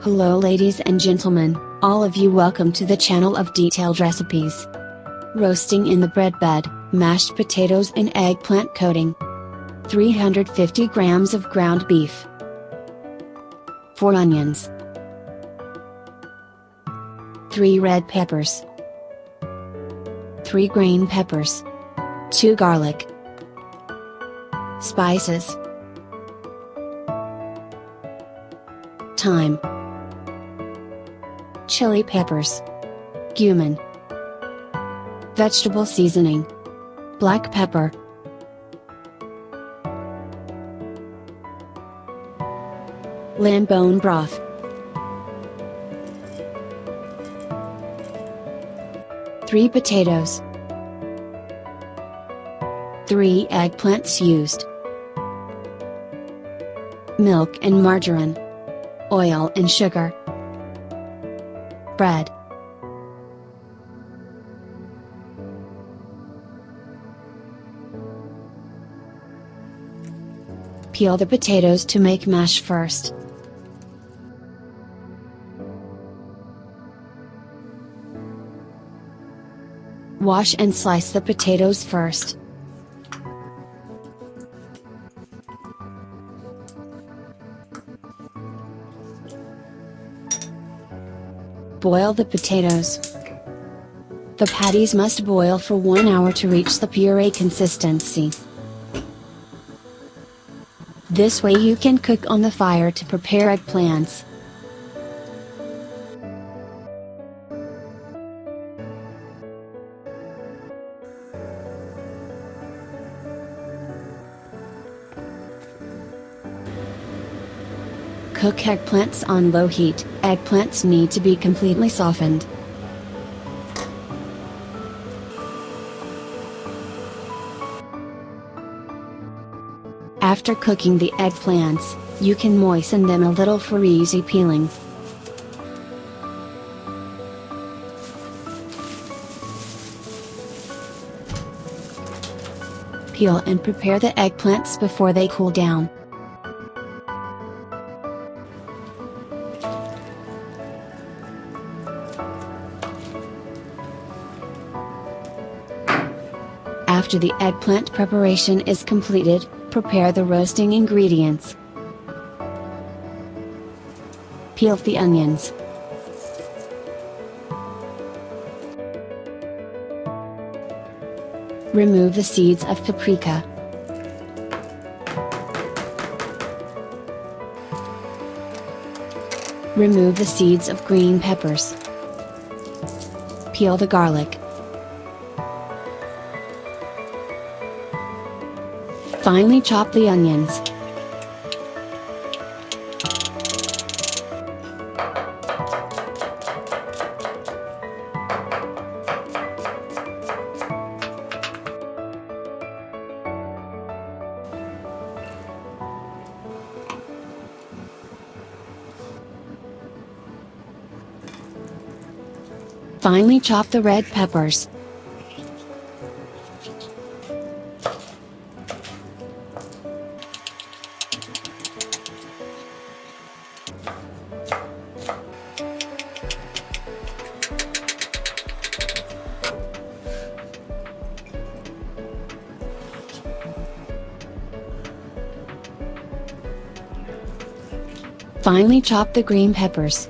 Hello ladies and gentlemen, all of you, welcome to the channel of detailed recipes. Roasting in the bread bed, mashed potatoes and eggplant coating. 350 grams of ground beef. 4 onions. 3 red peppers. 3 green peppers. 2 garlic. Spices. Thyme. Chili peppers. Cumin. Vegetable seasoning. Black pepper. Lamb bone broth. Three potatoes. 3 eggplants used. Milk and margarine. Oil and sugar. Bread. Peel the potatoes to make mash first. Wash and slice the potatoes first. Boil the potatoes. The patties must boil for 1 hour to reach the puree consistency. This way you can cook on the fire to prepare eggplants. Cook eggplants on low heat. Eggplants need to be completely softened. After cooking the eggplants, you can moisten them a little for easy peeling. Peel and prepare the eggplants before they cool down. After the eggplant preparation is completed, prepare the roasting ingredients. Peel the onions. Remove the seeds of paprika. Remove the seeds of green peppers. Peel the garlic. Finely chop the onions. Finely chop the red peppers. Finely chop the green peppers.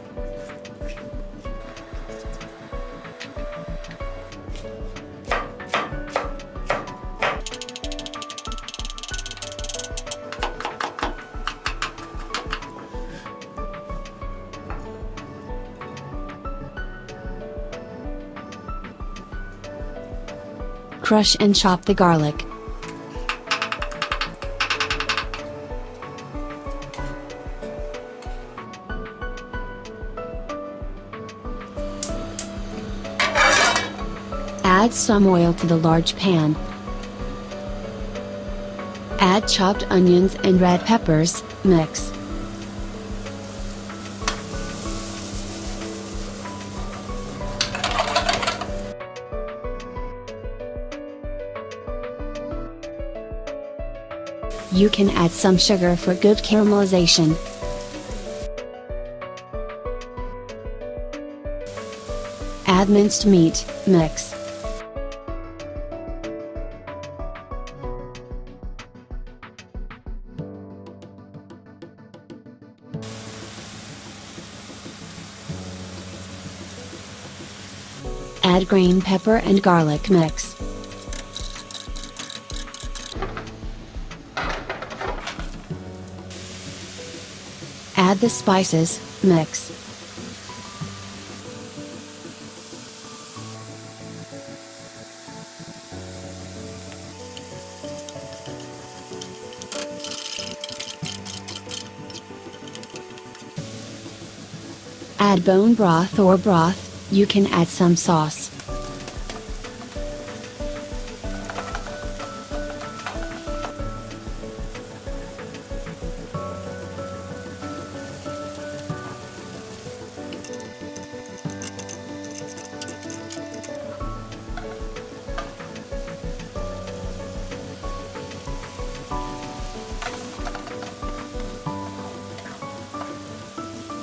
Crush and chop the garlic. Add some oil to the large pan. Add chopped onions and red peppers, mix. You can add some sugar for good caramelization. Add minced meat, mix. Add green pepper and garlic mix. Add the spices, mix. Add bone broth or broth, you can add some sauce.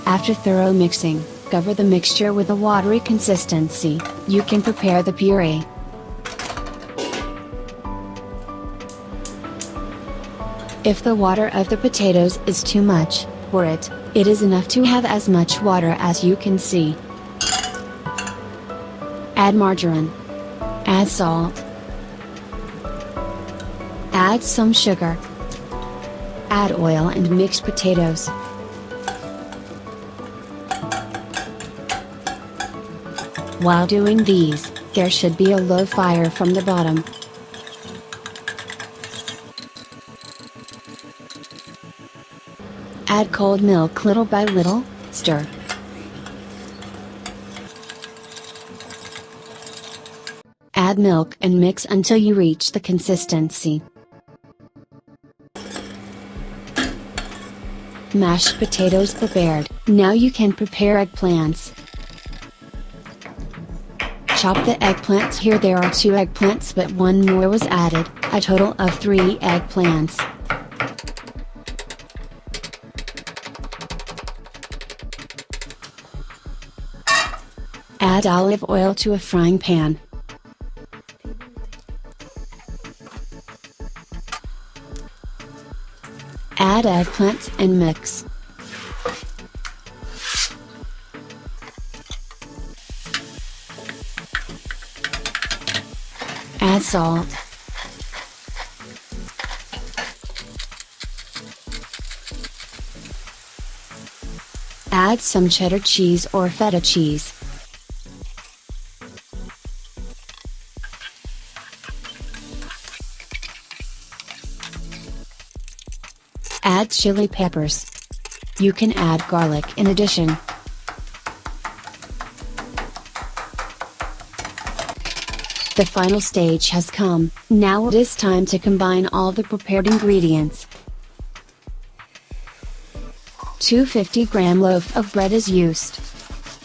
After thorough mixing, cover the mixture with a watery consistency, you can prepare the puree. If the water of the potatoes is too much, pour it, it is enough to have as much water as you can see. Add margarine. Add salt. Add some sugar. Add oil and mix potatoes. While doing these, there should be a low fire from the bottom. Add cold milk little by little, stir. Add milk and mix until you reach the consistency. Mashed potatoes prepared, now you can prepare eggplants. Chop the eggplants. Here there are 2 eggplants but 1 more was added, a total of 3 eggplants. Add olive oil to a frying pan. Add eggplants and mix. Add salt. Add some cheddar cheese or feta cheese. Add chili peppers. You can add garlic in addition. The final stage has come, now it is time to combine all the prepared ingredients. 250-gram loaf of bread is used.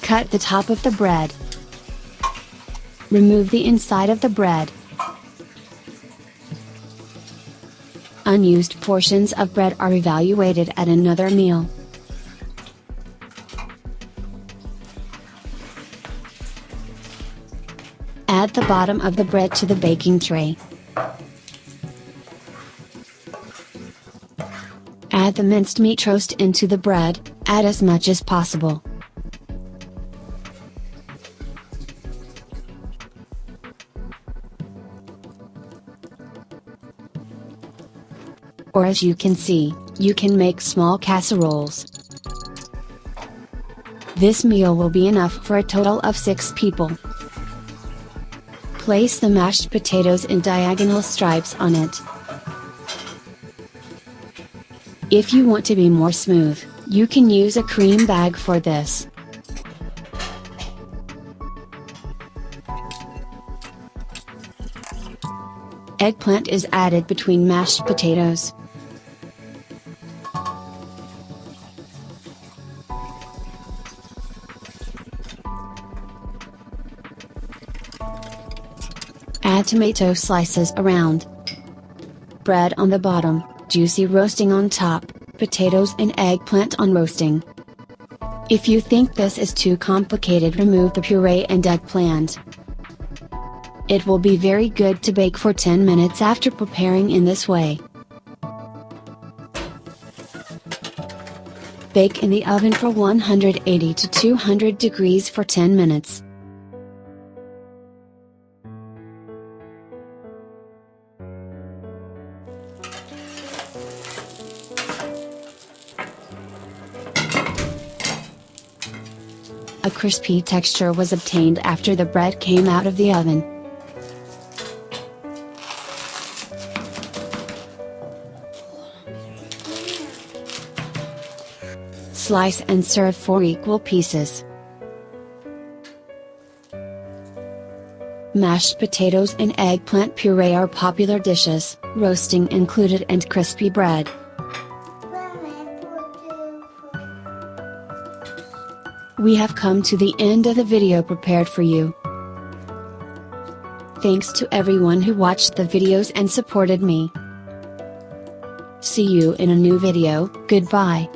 Cut the top of the bread. Remove the inside of the bread. Unused portions of bread are evaluated at another meal. Add the bottom of the bread to the baking tray. Add the minced meat roast into the bread, add as much as possible. Or as you can see, you can make small casseroles. This meal will be enough for a total of 6 people. Place the mashed potatoes in diagonal stripes on it. If you want to be more smooth, you can use a cream bag for this. Eggplant is added between mashed potatoes. Add tomato slices around. Bread on the bottom, juicy roasting on top, potatoes and eggplant on roasting. If you think this is too complicated, remove the puree and eggplant. It will be very good to bake for 10 minutes after preparing in this way. Bake in the oven for 180 to 200 degrees for 10 minutes. A crispy texture was obtained after the bread came out of the oven. Slice and serve for equal pieces. Mashed potatoes and eggplant puree are popular dishes, roasting included, and crispy bread. We have come to the end of the video prepared for you. Thanks to everyone who watched the videos and supported me. See you in a new video. Goodbye.